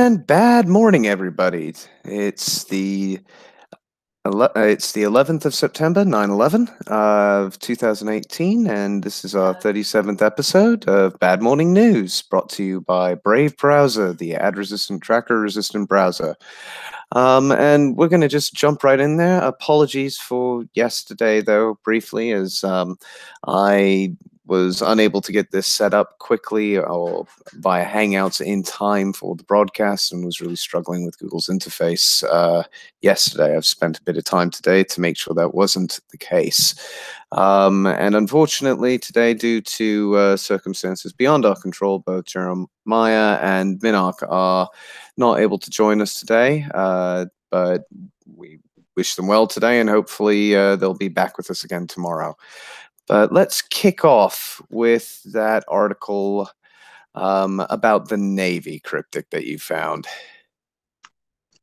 And bad morning, everybody. It's the 11th of September, 9/11 of 2018, and this is our 37th episode of Bad Morning News, brought to you by Brave Browser, the ad-resistant, tracker-resistant browser. And we're going to just jump right in there. Apologies for yesterday, though, briefly, as I was unable to get this set up quickly or via Hangouts in time for the broadcast and was really struggling with Google's interface yesterday. I've spent a bit of time today to make sure that wasn't the case. And unfortunately, today, due to circumstances beyond our control, both Jeremiah and Minark are not able to join us today, but we wish them well today, and hopefully they'll be back with us again tomorrow. But let's kick off with that article about the Navy cryptic that you found.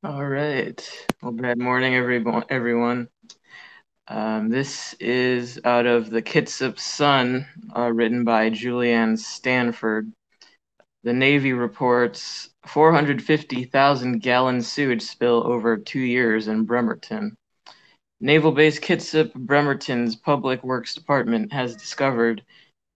All right. Well, bad morning, everyone. This is out of the Kitsap Sun, written by Julianne Stanford. The Navy reports 450,000-gallon sewage spill over 2 years in Bremerton. Naval Base Kitsap Bremerton's Public Works Department has discovered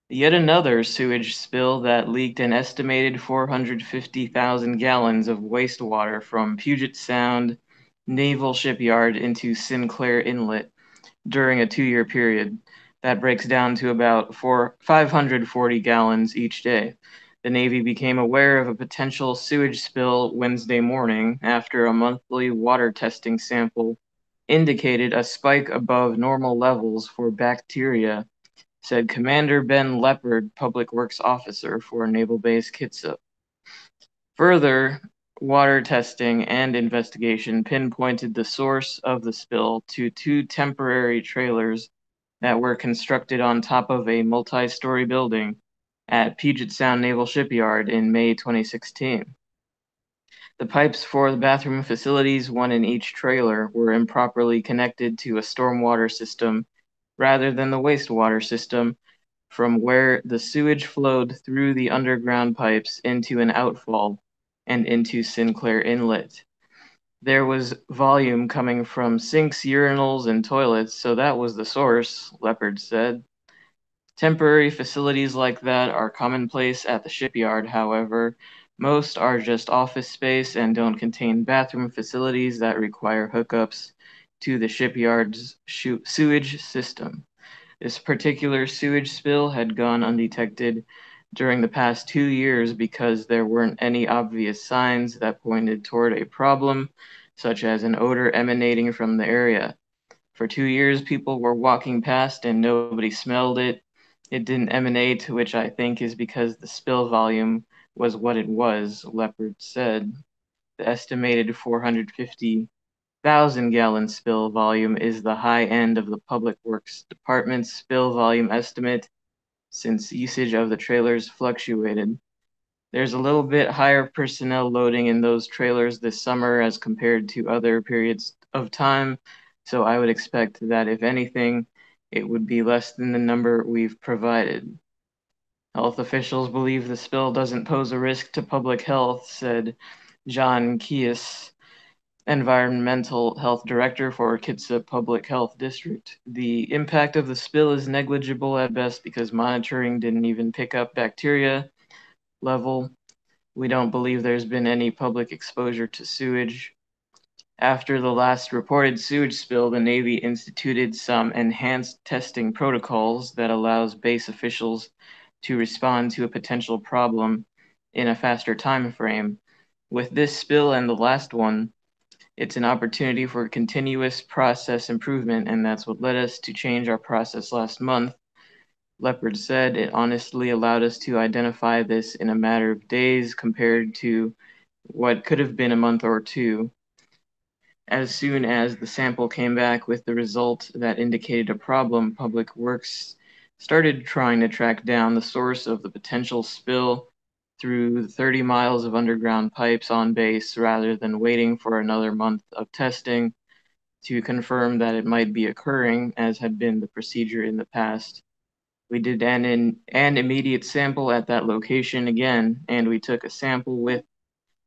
yet another sewage spill that leaked an estimated 450,000 gallons of wastewater from Puget Sound Naval Shipyard into Sinclair Inlet during a 2-year period. That breaks down to about 540 gallons each day. The Navy became aware of a potential sewage spill Wednesday morning after a monthly water testing sample indicated a spike above normal levels for bacteria, said Commander Ben Leopard, Public Works Officer for Naval Base Kitsap. Further, water testing and investigation pinpointed the source of the spill to two temporary trailers that were constructed on top of a multi-story building at Puget Sound Naval Shipyard in May 2016. The pipes for the bathroom facilities, one in each trailer, were improperly connected to a stormwater system rather than the wastewater system, from where the sewage flowed through the underground pipes into an outfall and into Sinclair Inlet. There was volume coming from sinks, urinals, and toilets, so that was the source, Leopard said. Temporary facilities like that are commonplace at the shipyard, however. Most are just office space and don't contain bathroom facilities that require hookups to the shipyard's sewage system. This particular sewage spill had gone undetected during the past 2 years because there weren't any obvious signs that pointed toward a problem, such as an odor emanating from the area. For 2 years, people were walking past and nobody smelled it. It didn't emanate, which I think is because the spill volume was what it was, Leopard said. The estimated 450,000-gallon spill volume is the high end of the Public Works Department's spill volume estimate since usage of the trailers fluctuated. There's a little bit higher personnel loading in those trailers this summer as compared to other periods of time, so I would expect that if anything, it would be less than the number we've provided. Health officials believe the spill doesn't pose a risk to public health, said John Kies, Environmental Health Director for Kitsap Public Health District. The impact of the spill is negligible at best because monitoring didn't even pick up bacteria level. We don't believe there's been any public exposure to sewage. After the last reported sewage spill, the Navy instituted some enhanced testing protocols that allows base officials to respond to a potential problem in a faster time frame. With this spill and the last one, it's an opportunity for continuous process improvement, and that's what led us to change our process last month. Leopard said it honestly allowed us to identify this in a matter of days compared to what could have been a month or two. As soon as the sample came back with the result that indicated a problem, Public Works started trying to track down the source of the potential spill through 30 miles of underground pipes on base rather than waiting for another month of testing to confirm that it might be occurring, as had been the procedure in the past. We did an immediate sample at that location again, and we took a sample with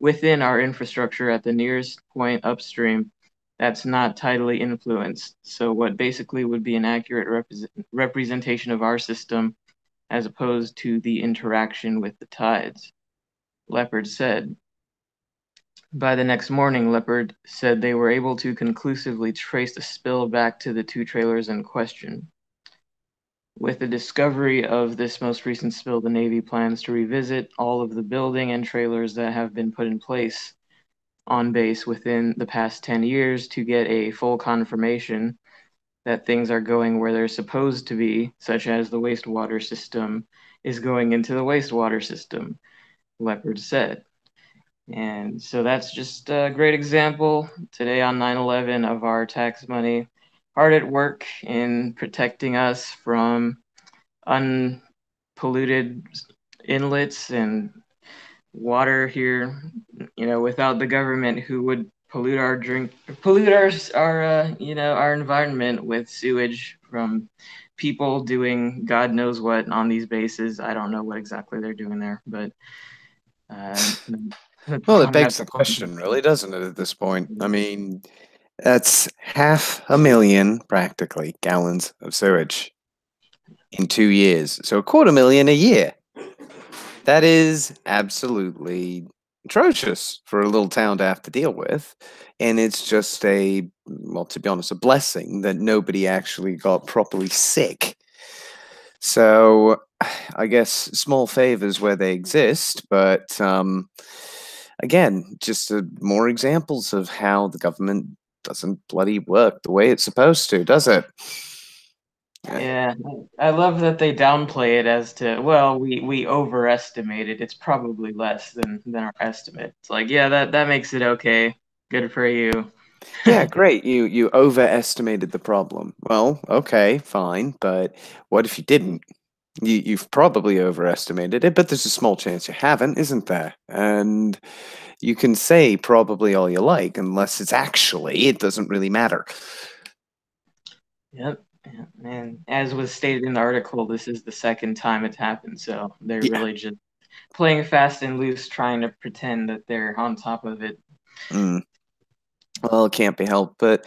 within our infrastructure at the nearest point upstream that's not tidally influenced. So what basically would be an accurate representation of our system as opposed to the interaction with the tides, Leopard said. By the next morning, Leopard said they were able to conclusively trace the spill back to the two trailers in question. With the discovery of this most recent spill, the Navy plans to revisit all of the building and trailers that have been put in place on base within the past 10 years to get a full confirmation that things are going where they're supposed to be, such as the wastewater system is going into the wastewater system, Leopard said. And so that's just a great example today on 9/11 of our tax money hard at work in protecting us from unpolluted inlets and water here. Without the government, who would pollute our our environment with sewage from people doing God knows what on these bases. I don't know what exactly they're doing there, but Well, it don't have begs to. the question, really, doesn't it, at this point? I mean, that's 500,000, practically, gallons of sewage in 2 years. So 250,000 a year. That is absolutely atrocious for a little town to have to deal with. And it's just well, to be honest, a blessing that nobody actually got properly sick. So I guess small favors where they exist, but again, just more examples of how the government doesn't bloody work the way it's supposed to, does it? Yeah, I love that they downplay it as to, well, we overestimated. It's probably less than our estimate. It's like, yeah, that makes it okay. Good for you. Yeah, great. You overestimated the problem. Well, okay, fine, but what if you didn't? You've probably overestimated it, but there's a small chance you haven't, isn't there? And you can say probably all you like, unless it's actually, it doesn't really matter. Yep. And as was stated in the article, this is the second time it's happened. So they're Yeah. really just playing fast and loose, trying to pretend that they're on top of it. Mm. Well, it can't be helped, but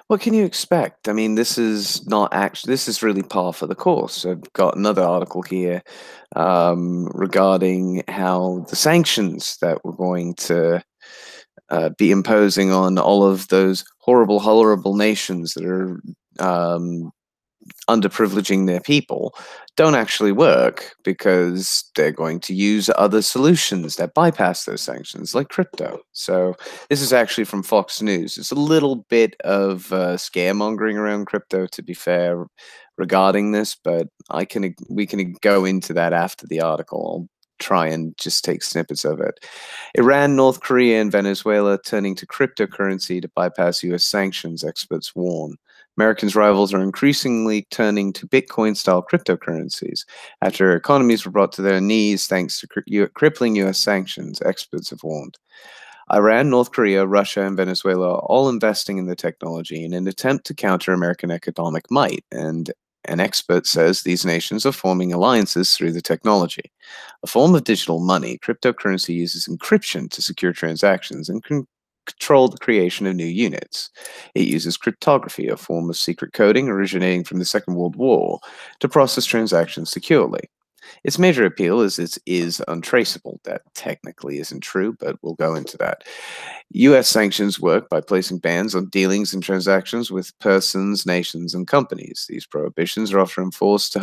what can you expect? I mean, this is not actually, this is really par for the course. I've got another article here regarding how the sanctions that we're going to be imposing on all of those horrible, horrible nations that are underprivileging their people don't actually work because they're going to use other solutions that bypass those sanctions, like crypto. So this is actually from Fox News. It's a little bit of scaremongering around crypto, to be fair, regarding this, but we can go into that after the article. I'll try and just take snippets of it. Iran, North Korea, and Venezuela turning to cryptocurrency to bypass US sanctions, experts warn. Americans' rivals are increasingly turning to Bitcoin-style cryptocurrencies after economies were brought to their knees thanks to crippling U.S. sanctions, experts have warned. Iran, North Korea, Russia, and Venezuela are all investing in the technology in an attempt to counter American economic might, and an expert says these nations are forming alliances through the technology. A form of digital money, cryptocurrency uses encryption to secure transactions and control the creation of new units. It uses cryptography, a form of secret coding originating from the Second World War, to process transactions securely. Its major appeal is it is untraceable. That technically isn't true, but we'll go into that. U.S. sanctions work by placing bans on dealings and transactions with persons, nations, and companies. These prohibitions are often enforced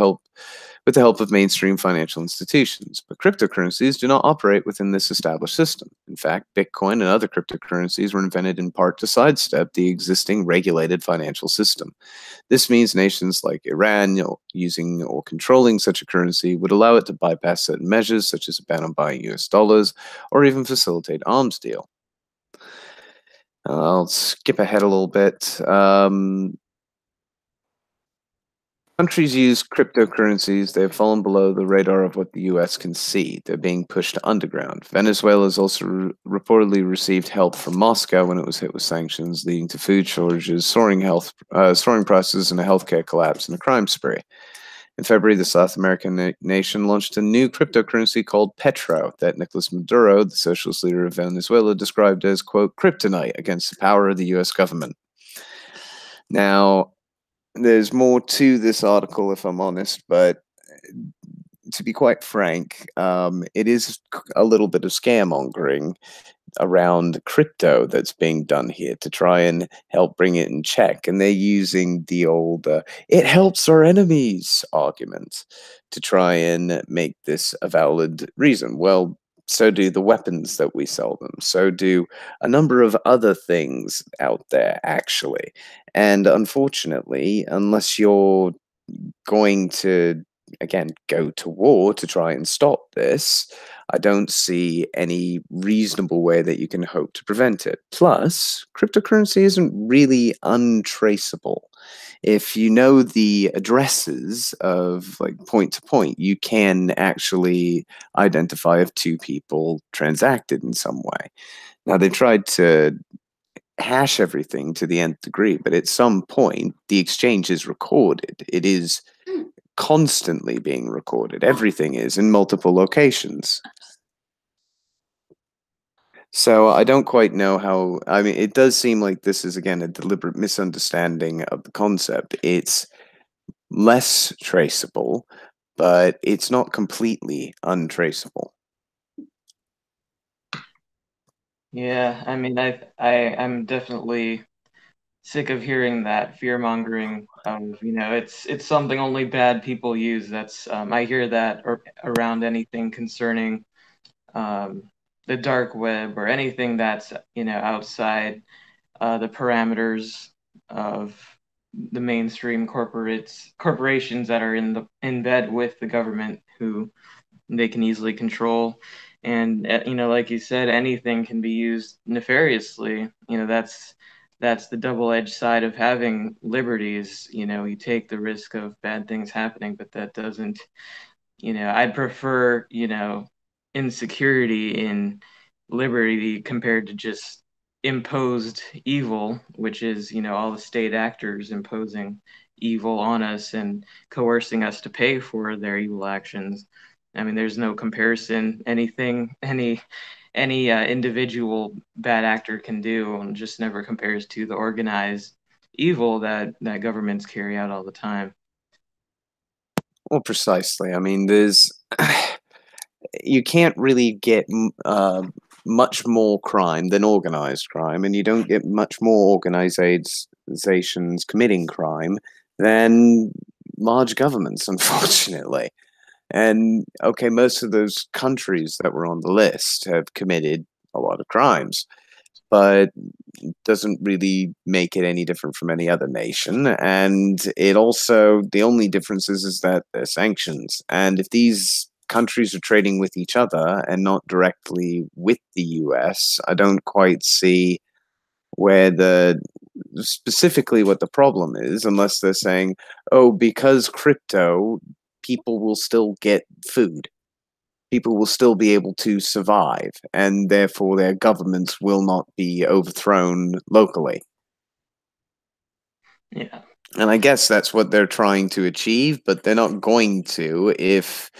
with the help of mainstream financial institutions, but cryptocurrencies do not operate within this established system. In fact, Bitcoin and other cryptocurrencies were invented in part to sidestep the existing regulated financial system. This means nations like Iran using or controlling such a currency would allow it to bypass certain measures, such as a ban on buying US dollars, or even facilitate arms deal. I'll skip ahead a little bit. Countries use cryptocurrencies. They've fallen below the radar of what the US can see. They're being pushed underground. Venezuela has also reportedly received help from Moscow when it was hit with sanctions, leading to food shortages, soaring prices, and a healthcare collapse and a crime spree. In February, the South American nation launched a new cryptocurrency called Petro that Nicolas Maduro, the socialist leader of Venezuela, described as, quote, kryptonite against the power of the US government. Now, there's more to this article, if I'm honest, but to be quite frank, it is a little bit of scaremongering around crypto that's being done here to try and help bring it in check. And they're using the old it helps our enemies argument to try and make this a valid reason. Well, so do the weapons that we sell them. So do a number of other things out there, actually. And unfortunately, unless you're going to, again, go to war to try and stop this, I don't see any reasonable way that you can hope to prevent it. Plus, cryptocurrency isn't really untraceable. If you know the addresses of like point to point, you can actually identify if two people transacted in some way. Now, they tried to hash everything to the nth degree, but at some point, the exchange is recorded. It is constantly being recorded. Everything is in multiple locations. So I don't quite know how. I mean, it does seem like this is again a deliberate misunderstanding of the concept. It's less traceable, but it's not completely untraceable. Yeah, I mean, I'm definitely sick of hearing that fear mongering of, it's something only bad people use. That's I hear that around anything concerning um, the dark web or anything that's outside the parameters of the mainstream corporations that are in bed with the government, who they can easily control. And like you said, anything can be used nefariously. That's the double-edged side of having liberties. You take the risk of bad things happening, but that doesn't, I'd prefer, insecurity in liberty compared to just imposed evil, which is, all the state actors imposing evil on us and coercing us to pay for their evil actions. I mean, there's no comparison. Any individual bad actor can do, and just never compares to the organized evil that governments carry out all the time. Well, precisely. I mean, there's you can't really get much more crime than organized crime, and you don't get much more organizations committing crime than large governments, unfortunately. And okay, most of those countries that were on the list have committed a lot of crimes, but doesn't really make it any different from any other nation. And it also, the only difference is that they're sanctions. And if these countries are trading with each other and not directly with the US, I don't quite see where the specifically what the problem is, unless they're saying, oh, because crypto, people will still get food, people will still be able to survive, and therefore their governments will not be overthrown locally. Yeah. And I guess that's what they're trying to achieve, but they're not going to if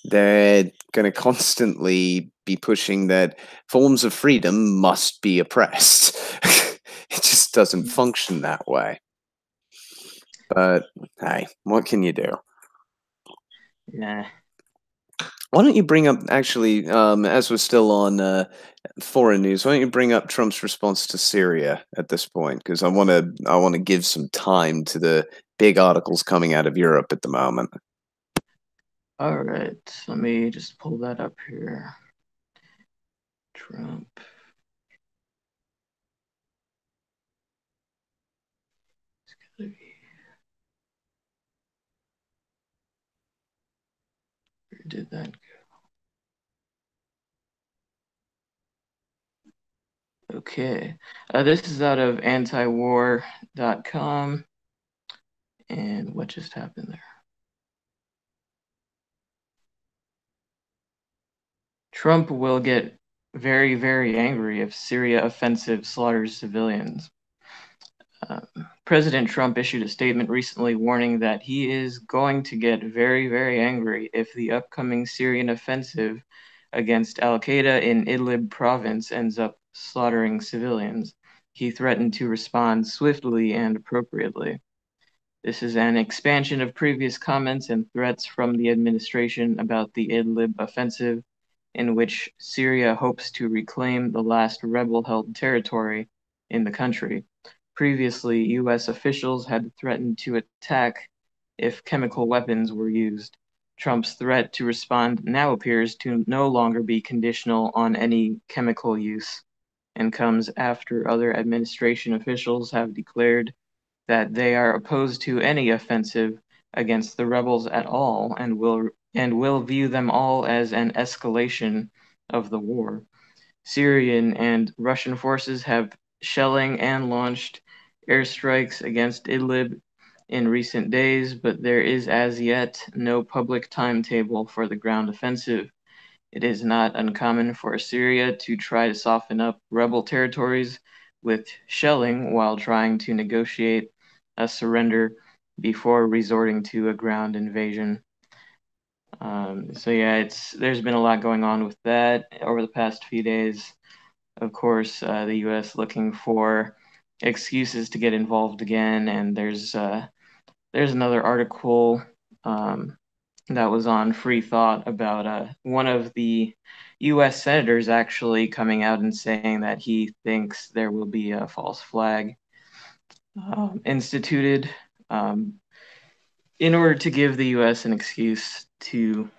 they're going to constantly be pushing that forms of freedom must be oppressed. It just doesn't function that way. But hey, what can you do? Yeah. Why don't you bring up, actually, as we're still on foreign news, why don't you bring up Trump's response to Syria at this point? Because I want to give some time to the big articles coming out of Europe at the moment. All right. Let me just pull that up here. Trump. Where did that go? Okay. This is out of antiwar.com. And what just happened there? Trump will get very, very angry if Syria offensive slaughters civilians. President Trump issued a statement recently warning that he is going to get very, very angry if the upcoming Syrian offensive against al-Qaeda in Idlib province ends up slaughtering civilians. He threatened to respond swiftly and appropriately. This is an expansion of previous comments and threats from the administration about the Idlib offensive, in which Syria hopes to reclaim the last rebel-held territory in the country. Previously, U.S. officials had threatened to attack if chemical weapons were used. Trump's threat to respond now appears to no longer be conditional on any chemical use and comes after other administration officials have declared that they are opposed to any offensive against the rebels at all and will view them all as an escalation of the war. Syrian and Russian forces have shelling and launched airstrikes against Idlib in recent days, but there is as yet no public timetable for the ground offensive. It is not uncommon for Syria to try to soften up rebel territories with shelling while trying to negotiate a surrender before resorting to a ground invasion. So yeah, there's been a lot going on with that over the past few days. Of course, the U.S. looking for excuses to get involved again, and there's another article that was on Free Thought about one of the U.S. senators actually coming out and saying that he thinks there will be a false flag instituted in order to give the U.S. an excuse to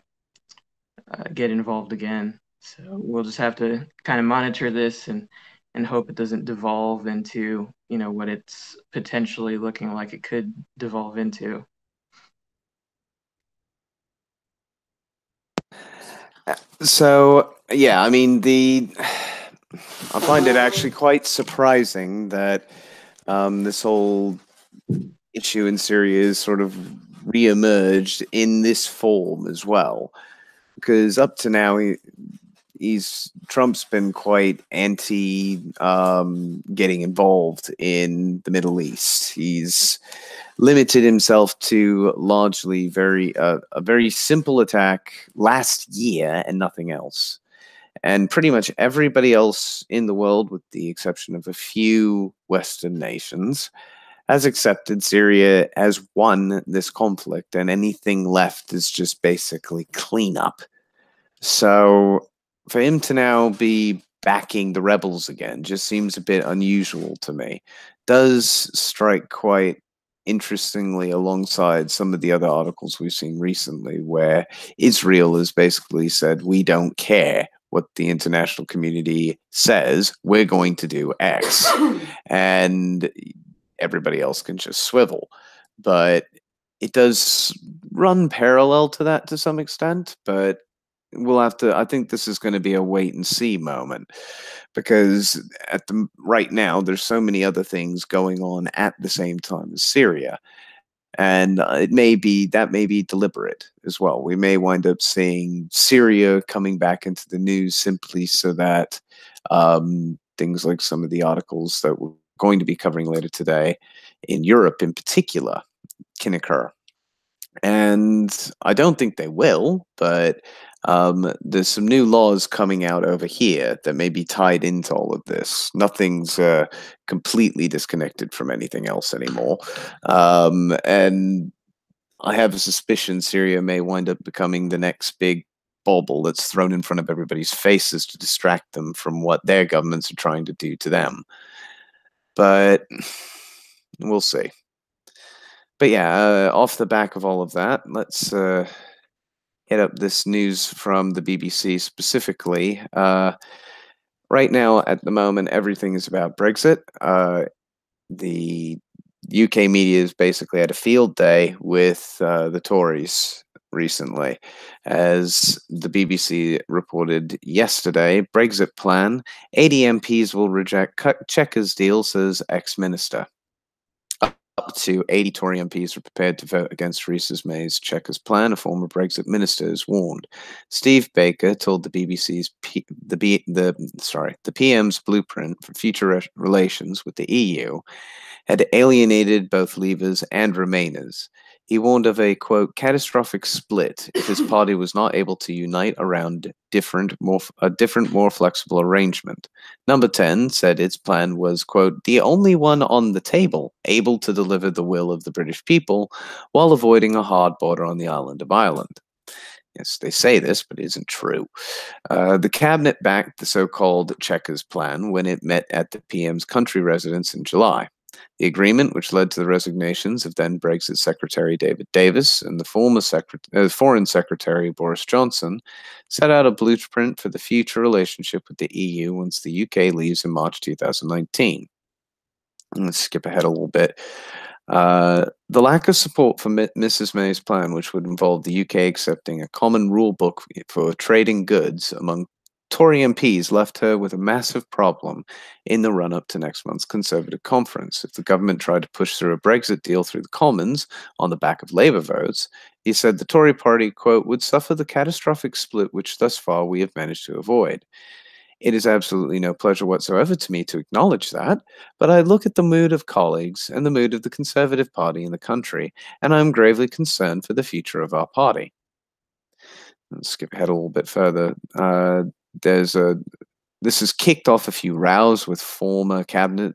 get involved again. So we'll just have to kind of monitor this and hope it doesn't devolve into, what it's potentially looking like it could devolve into. So, yeah, I mean, I find it actually quite surprising that this whole issue in Syria is sort of re-emerged in this form as well, because up to now Trump's been quite anti getting involved in the Middle East. He's limited himself to largely a very simple attack last year and nothing else. And pretty much everybody else in the world, with the exception of a few Western nations, has accepted Syria as won this conflict, and anything left is just basically cleanup. So for him to now be backing the rebels again just seems a bit unusual to me. Does strike quite interestingly alongside some of the other articles we've seen recently, where Israel has basically said, we don't care what the international community says, we're going to do X. And everybody else can just swivel. But it does run parallel to that to some extent, but we'll have to. I think this is going to be a wait and see moment, because right now there's so many other things going on at the same time as Syria, and that may be deliberate as well. We may wind up seeing Syria coming back into the news simply so that things like some of the articles that we're going to be covering later today in Europe in particular can occur. And I don't think they will, but there's some new laws coming out over here that may be tied into all of this. Nothing's completely disconnected from anything else anymore. And I have a suspicion Syria may wind up becoming the next big bauble that's thrown in front of everybody's faces to distract them from what their governments are trying to do to them. But we'll see. But yeah, off the back of all of that, let's hit up this news from the BBC specifically. Right now, at the moment, everything is about Brexit. The UK media has basically had a field day with the Tories recently. As the BBC reported yesterday, Brexit plan, 80 MPs will reject Chequers deal, says ex-minister. Up to 80 Tory MPs are prepared to vote against Theresa May's Chequers plan, a former Brexit minister has warned. Steve Baker told the BBC's the PM's blueprint for future relations with the EU had alienated both Leavers and Remainers. He warned of a, quote, catastrophic split if his party was not able to unite around a different, more flexible arrangement. Number 10 said its plan was, quote, the only one on the table able to deliver the will of the British people while avoiding a hard border on the island of Ireland. Yes, they say this, but it isn't true. The cabinet backed the so-called Chequers Plan when it met at the PM's country residence in July. The agreement, which led to the resignations of then Brexit Secretary David Davis and the former Foreign Secretary Boris Johnson, set out a blueprint for the future relationship with the EU once the UK leaves in March 2019. Let's skip ahead a little bit. The lack of support for Mrs. May's plan, which would involve the UK accepting a common rule book for trading goods among Tory MPs, left her with a massive problem in the run-up to next month's Conservative conference. If the government tried to push through a Brexit deal through the Commons on the back of Labour votes, he said the Tory party, quote, would suffer the catastrophic split which thus far we have managed to avoid. It is absolutely no pleasure whatsoever to me to acknowledge that, but I look at the mood of colleagues and the mood of the Conservative Party in the country, and I am gravely concerned for the future of our party. Let's skip ahead a little bit further. This has kicked off a few rows with former cabinet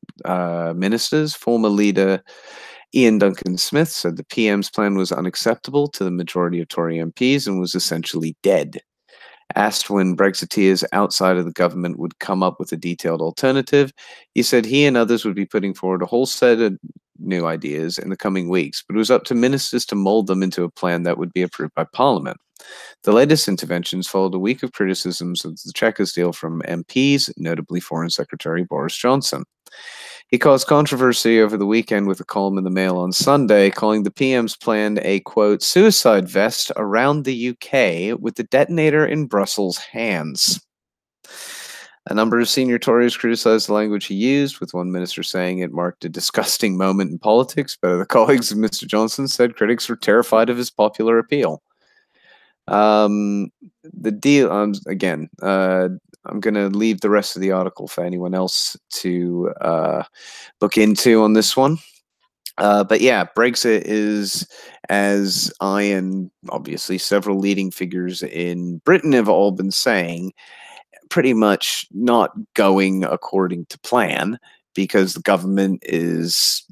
ministers. Former leader Ian Duncan Smith said the PM's plan was unacceptable to the majority of Tory MPs and was essentially dead. Asked when Brexiteers outside of the government would come up with a detailed alternative, he said he and others would be putting forward a whole set of new ideas in the coming weeks, but it was up to ministers to mould them into a plan that would be approved by Parliament. The latest interventions followed a week of criticisms of the Chequers deal from MPs, notably Foreign Secretary Boris Johnson. He caused controversy over the weekend with a column in the Mail on Sunday, calling the PM's plan a, quote, suicide vest around the UK with the detonator in Brussels' hands. A number of senior Tories criticized the language he used, with one minister saying it marked a disgusting moment in politics, but other colleagues of Mr. Johnson said critics were terrified of his popular appeal. The deal, again, I'm going to leave the rest of the article for anyone else to look into on this one. But yeah, Brexit is, as I and obviously several leading figures in Britain have all been saying, pretty much not going according to plan because the government is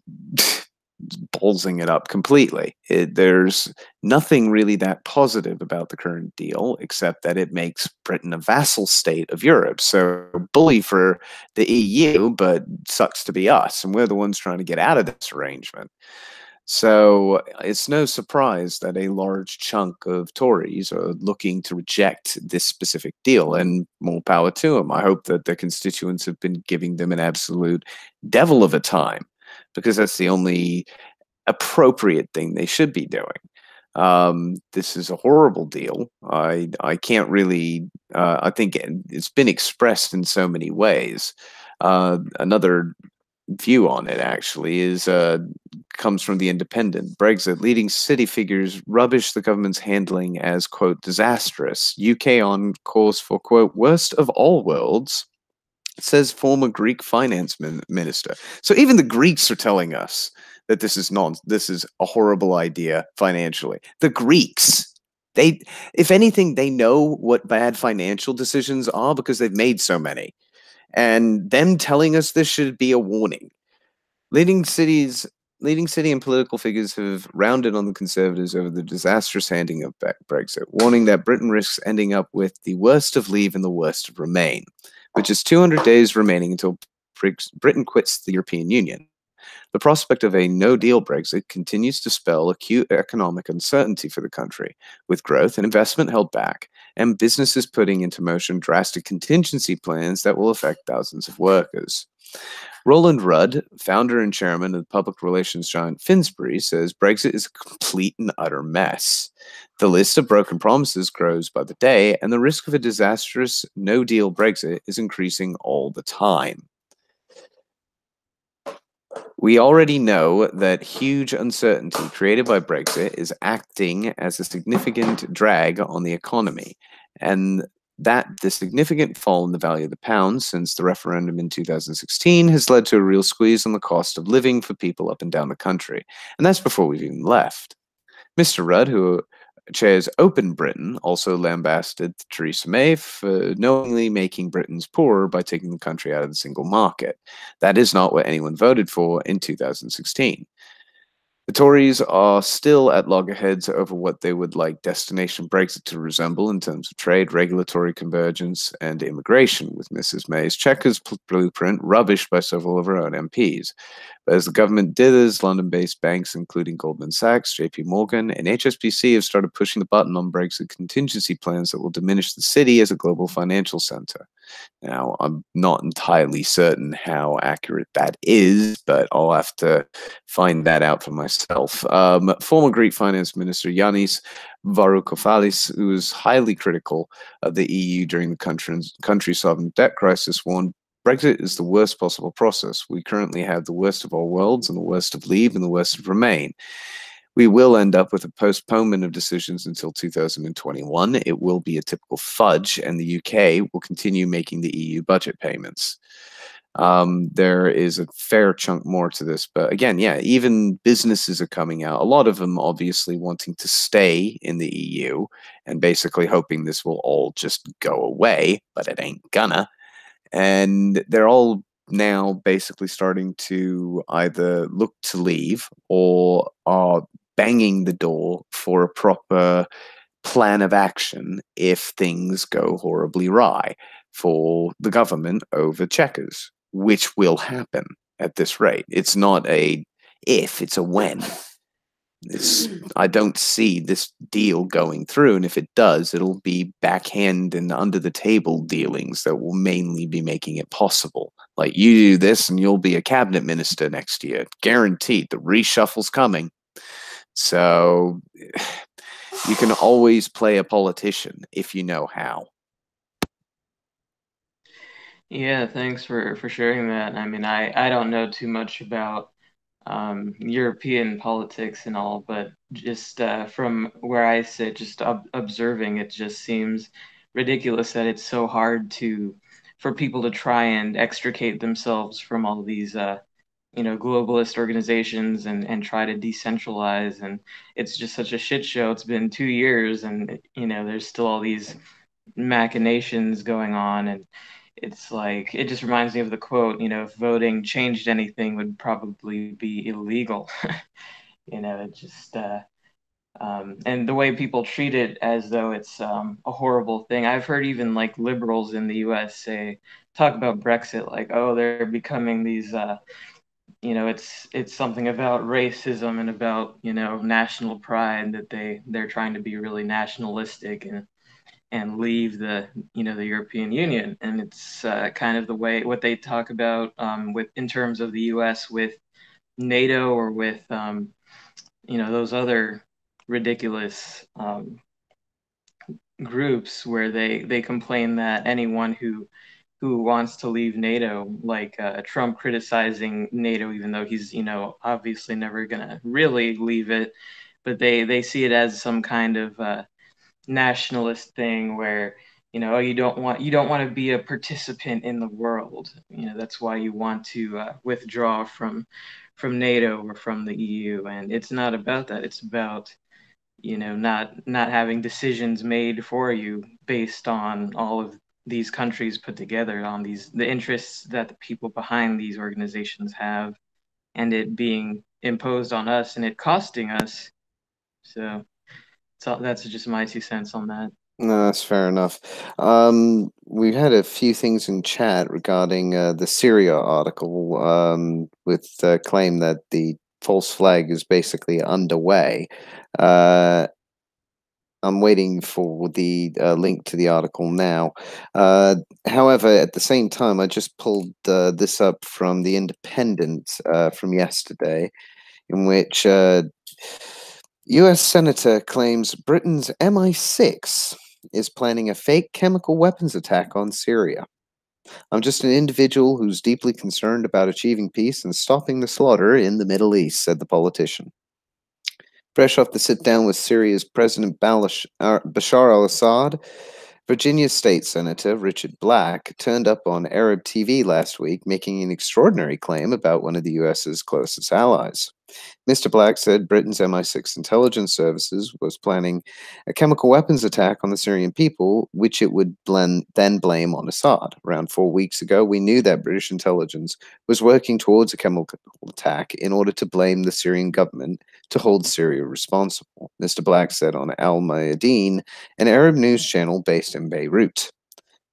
ballsing it up completely. There's nothing really that positive about the current deal, except that it makes Britain a vassal state of Europe. So bully for the EU, but sucks to be us. And we're the ones trying to get out of this arrangement. So it's no surprise that a large chunk of Tories are looking to reject this specific deal, and more power to them. I hope that their constituents have been giving them an absolute devil of a time, because that's the only appropriate thing they should be doing. This is a horrible deal. I can't really, I think it's been expressed in so many ways. Another view on it actually is comes from the Independent. Brexit leading city figures rubbish the government's handling as, quote, disastrous. UK on course for, quote, worst of all worlds, says former Greek finance minister. So even the Greeks are telling us that this is a horrible idea financially. The Greeks, if anything, they know what bad financial decisions are because they've made so many. And them telling us this should be a warning. Leading city and political figures have rounded on the Conservatives over the disastrous handing of Brexit, warning that Britain risks ending up with the worst of Leave and the worst of Remain, which is 200 days remaining until Britain quits the European Union. The prospect of a no-deal Brexit continues to spell acute economic uncertainty for the country, with growth and investment held back, and businesses putting into motion drastic contingency plans that will affect thousands of workers. Roland Rudd, founder and chairman of the public relations giant Finsbury, says Brexit is a complete and utter mess. The list of broken promises grows by the day, and the risk of a disastrous no-deal Brexit is increasing all the time. We already know that huge uncertainty created by Brexit is acting as a significant drag on the economy, and the significant fall in the value of the pound since the referendum in 2016 has led to a real squeeze on the cost of living for people up and down the country. And that's before we've even left. Mr. Rudd, who chairs Open Britain, also lambasted Theresa May for knowingly making Britons poorer by taking the country out of the single market. That is not what anyone voted for in 2016. The Tories are still at loggerheads over what they would like destination Brexit to resemble in terms of trade, regulatory convergence, and immigration, with Mrs. May's Chequers blueprint rubbished by several of her own MPs. But as the government dithers, London-based banks, including Goldman Sachs, JP Morgan, and HSBC have started pushing the button on Brexit contingency plans that will diminish the city as a global financial center. Now, I'm not entirely certain how accurate that is, but I'll have to find that out for myself. Former Greek Finance Minister Yanis Varoufakis, who was highly critical of the EU during the country's sovereign debt crisis, warned Brexit is the worst possible process. We currently have the worst of all worlds and the worst of leave and the worst of remain. We will end up with a postponement of decisions until 2021. It will be a typical fudge, and the UK will continue making the EU budget payments. There is a fair chunk more to this, but again, yeah, even businesses are coming out, a lot of them obviously wanting to stay in the EU and basically hoping this will all just go away, but it ain't gonna. And they're all now basically starting to either look to leave or are banging the door for a proper plan of action if things go horribly awry for the government over Chequers, which will happen at this rate. It's not a if, it's a when. I don't see this deal going through, and if it does, it'll be backhand and under the table dealings that will mainly be making it possible. Like, you do this and you'll be a cabinet minister next year. Guaranteed. The reshuffle's coming. So you can always play a politician if you know how. Yeah, thanks for sharing that. I mean, I don't know too much about European politics and all, but just from where I sit, just observing, it just seems ridiculous that it's so hard for people to try and extricate themselves from all these globalist organizations and try to decentralize. And it's just such a shit show. It's been 2 years, and there's still all these machinations going on, and it's like, it just reminds me of the quote, if voting changed anything, would probably be illegal. It just and the way people treat it as though it's a horrible thing. I've heard even like liberals in the US talk about Brexit like, oh, they're becoming these it's something about racism and about national pride, that they're trying to be really nationalistic and leave the European Union. And it's kind of the way what they talk about with in terms of the U.S. with NATO, or with those other ridiculous groups where they complain that anyone who wants to leave NATO, like Trump criticizing NATO, even though he's obviously never gonna really leave it, but they see it as some kind of nationalist thing where oh, you don't want to be a participant in the world. That's why you want to withdraw from NATO or from the EU. And it's not about that. It's about not having decisions made for you based on all of these countries put together, on the interests that the people behind these organizations have, and it being imposed on us and it costing us. So that's just my 2 cents on that. No, that's fair enough. We had a few things in chat regarding the Syria article, with the claim that the false flag is basically underway. I'm waiting for the link to the article now. However, at the same time, I just pulled this up from The Independent from yesterday, in which US Senator claims Britain's MI6 is planning a fake chemical weapons attack on Syria. I'm just an individual who's deeply concerned about achieving peace and stopping the slaughter in the Middle East, said the politician. Fresh off the sit down with Syria's President Bashar al Assad, Virginia State Senator Richard Black turned up on Arab TV last week, making an extraordinary claim about one of the US's closest allies. Mr. Black said Britain's MI6 intelligence services was planning a chemical weapons attack on the Syrian people, which it would then blame on Assad. Around 4 weeks ago, we knew that British intelligence was working towards a chemical attack in order to blame the Syrian government to hold Syria responsible, Mr. Black said on Al Mayadeen, an Arab news channel based in Beirut.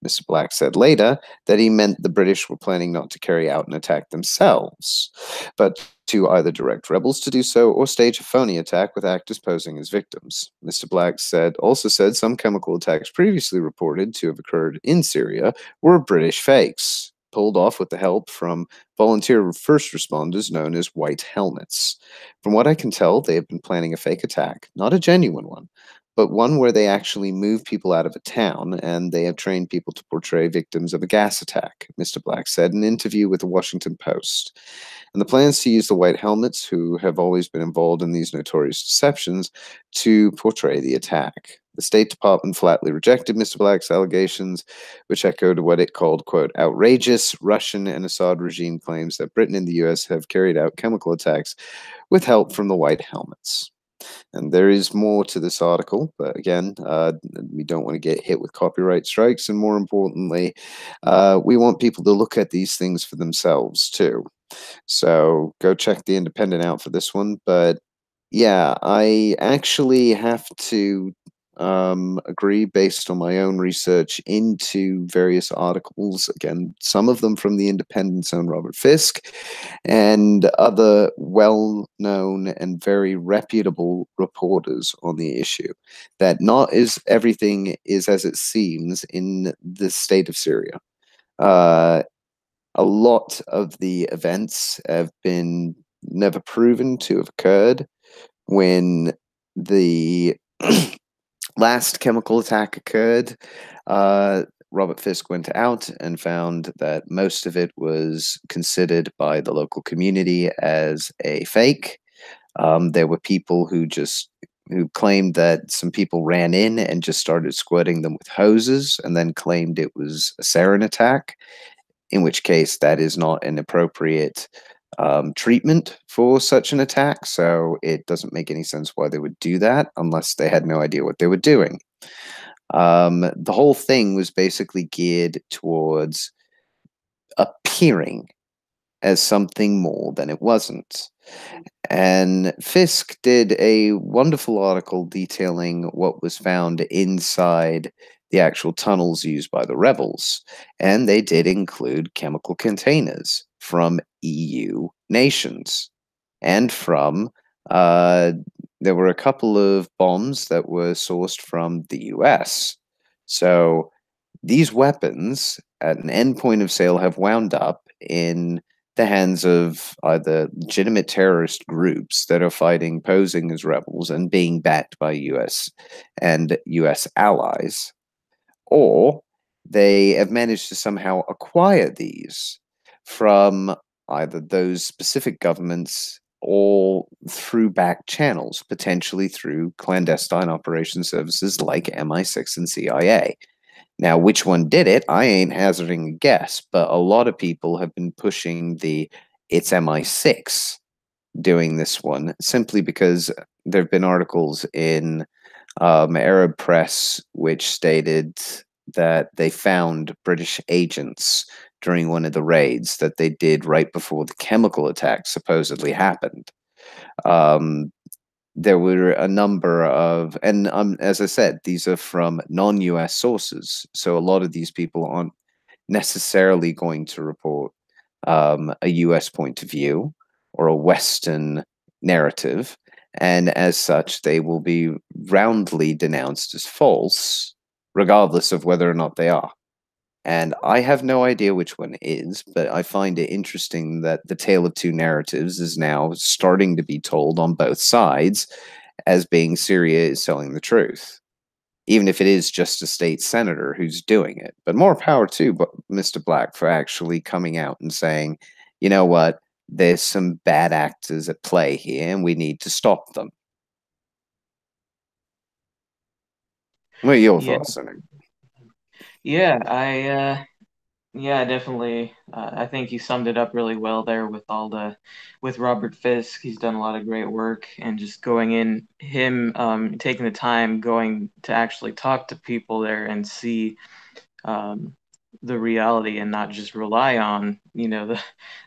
Mr. Black said later that he meant the British were planning not to carry out an attack themselves, but to either direct rebels to do so or stage a phony attack with actors posing as victims. Mr. Black also said some chemical attacks previously reported to have occurred in Syria were British fakes, pulled off with the help from volunteer first responders known as White Helmets. From what I can tell, they have been planning a fake attack, not a genuine one, but one where they actually move people out of a town, and they have trained people to portray victims of a gas attack, Mr. Black said in an interview with the Washington Post. And the plans to use the White Helmets, who have always been involved in these notorious deceptions, to portray the attack. The State Department flatly rejected Mr. Black's allegations, which echoed what it called, quote, outrageous Russian and Assad regime claims that Britain and the US have carried out chemical attacks with help from the White Helmets. And there is more to this article, but again, we don't want to get hit with copyright strikes. And more importantly, we want people to look at these things for themselves too. So go check The Independent out for this one. But yeah, I actually have to agree based on my own research into various articles. Again, some of them from The Independent's own Robert Fisk and other well known and very reputable reporters on the issue. That not is everything is as it seems in the state of Syria. A lot of the events have been never proven to have occurred. When the last chemical attack occurred, Robert Fisk went out and found that most of it was considered by the local community as a fake. There were people who claimed that some people ran in and just started squirting them with hoses and then claimed it was a sarin attack, in which case that is not an appropriate treatment for such an attack. So it doesn't make any sense why they would do that unless they had no idea what they were doing. The whole thing was basically geared towards appearing as something more than it wasn't. And Fisk did a wonderful article detailing what was found inside the actual tunnels used by the rebels. And they did include chemical containers from EU nations and from there were a couple of bombs that were sourced from the US. So these weapons at an end point of sale have wound up in the hands of either legitimate terrorist groups that are posing as rebels and being backed by US and US allies, or they have managed to somehow acquire these from either those specific governments or through back channels, potentially through clandestine operation services like MI6 and CIA. Now, which one did it? I ain't hazarding a guess, but a lot of people have been pushing it's MI6 doing this one simply because there have been articles in Arab press which stated that they found British agents during one of the raids that they did right before the chemical attack supposedly happened. There were a number of, and as I said, these are from non-US sources. So a lot of these people aren't necessarily going to report a US point of view or a Western narrative. And as such, they will be roundly denounced as false, regardless of whether or not they are. And I have no idea which one is, but I find it interesting that the tale of two narratives is now starting to be told on both sides as being Syria is telling the truth, even if it is just a state senator who's doing it. But more power to Mr. Black for actually coming out and saying, you know what, there's some bad actors at play here and we need to stop them. What are your thoughts on it? Yeah, yeah, definitely. I think you summed it up really well there with Robert Fisk. He's done a lot of great work, and just going in, him taking the time going to actually talk to people there and see um, the reality, and not just rely on, the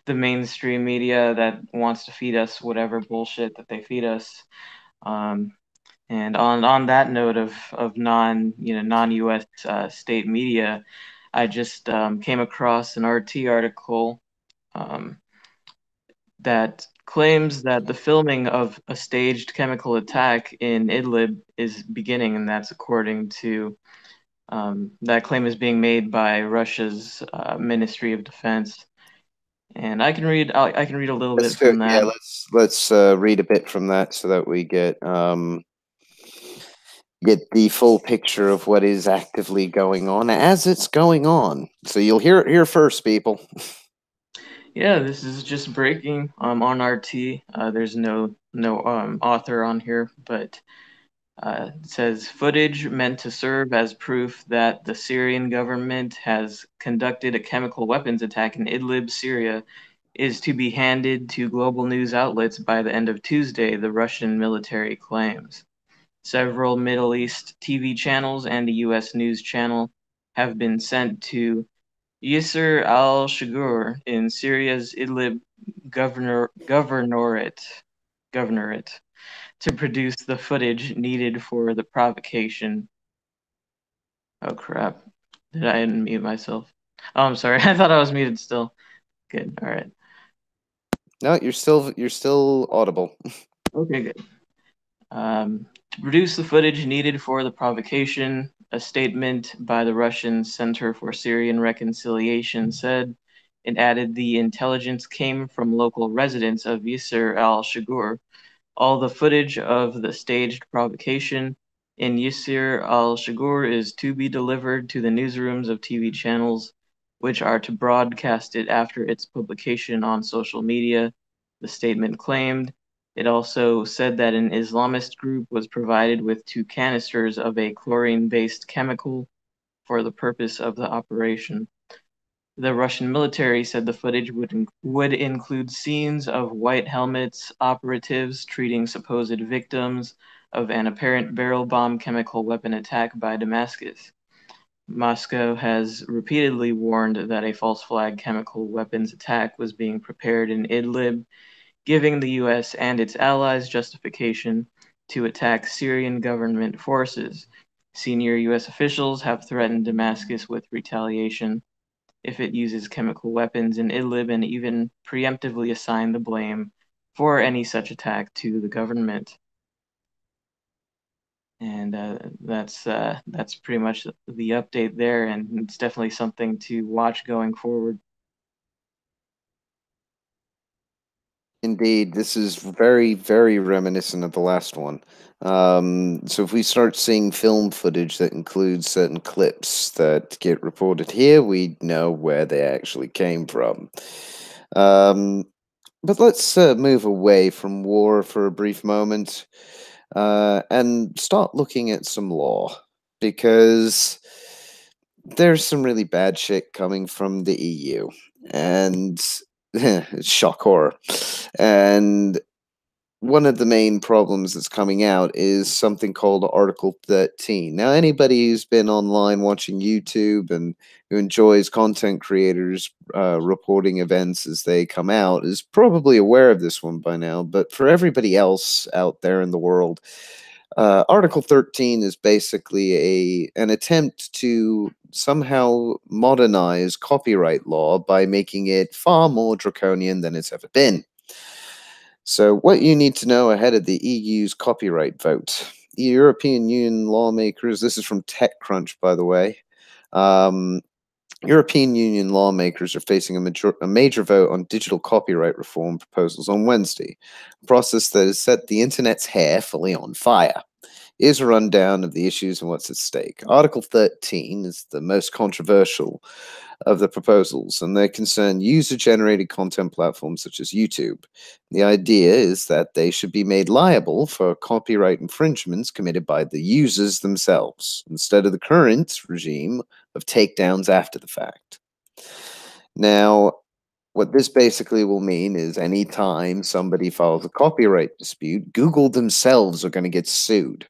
mainstream media that wants to feed us whatever bullshit that they feed us. Um, and on that note of non-U.S. State media, I just came across an RT article um, that claims that the filming of a staged chemical attack in Idlib is beginning, and that's according to that claim is being made by Russia's Ministry of Defense. And I can read a little Let's bit do it. from Yeah, that. let's read a bit from that so that we get the full picture of what is actively going on as it's going on. So you'll hear it here first, people. Yeah, this is just breaking on RT. There's no author on here, but it says footage meant to serve as proof that the Syrian government has conducted a chemical weapons attack in Idlib, Syria, is to be handed to global news outlets by the end of Tuesday, the Russian military claims. Several Middle East TV channels and a U.S. news channel have been sent to Yisr al-Shugur in Syria's Idlib governorate to produce the footage needed for the provocation. Oh crap. Did I unmute myself? Oh, I'm sorry. I thought I was muted still. Good. All right. No, you're still audible. Okay, good. To produce the footage needed for the provocation, a statement by the Russian Center for Syrian Reconciliation said it added the intelligence came from local residents of Yisr al-Shugur. All the footage of the staged provocation in Yisr al-Shugur is to be delivered to the newsrooms of TV channels, which are to broadcast it after its publication on social media, the statement claimed. It also said that an Islamist group was provided with 2 canisters of a chlorine-based chemical for the purpose of the operation. The Russian military said the footage would include scenes of white helmets operatives treating supposed victims of an apparent barrel bomb chemical weapon attack by Damascus. Moscow has repeatedly warned that a false flag chemical weapons attack was being prepared in Idlib, giving the US and its allies justification to attack Syrian government forces. Senior US officials have threatened Damascus with retaliation if it uses chemical weapons in Idlib, and even preemptively assign the blame for any such attack to the government. And that's pretty much the update there, and it's definitely something to watch going forward. Indeed, this is very, very reminiscent of the last one. So if we start seeing film footage that includes certain clips that get reported here, we know where they actually came from. Um, but let's move away from war for a brief moment and start looking at some law because there's some really bad shit coming from the EU, and shock horror. And one of the main problems that's coming out is something called Article 13. Now, anybody who's been online watching YouTube and who enjoys content creators reporting events as they come out is probably aware of this one by now. But for everybody else out there in the world, Article 13 is basically an attempt to somehow modernize copyright law by making it far more draconian than it's ever been. So, what you need to know ahead of the EU's copyright vote. European Union lawmakers, this is from TechCrunch, by the way. European Union lawmakers are facing a major vote on digital copyright reform proposals on Wednesday, a process that has set the internet's hair fully on fire. Here's a rundown of the issues and what's at stake. Article 13 is the most controversial of the proposals, and they concern user generated content platforms such as YouTube. The idea is that they should be made liable for copyright infringements committed by the users themselves, instead of the current regime of takedowns after the fact. Now, what this basically will mean is anytime somebody files a copyright dispute, Google themselves are going to get sued.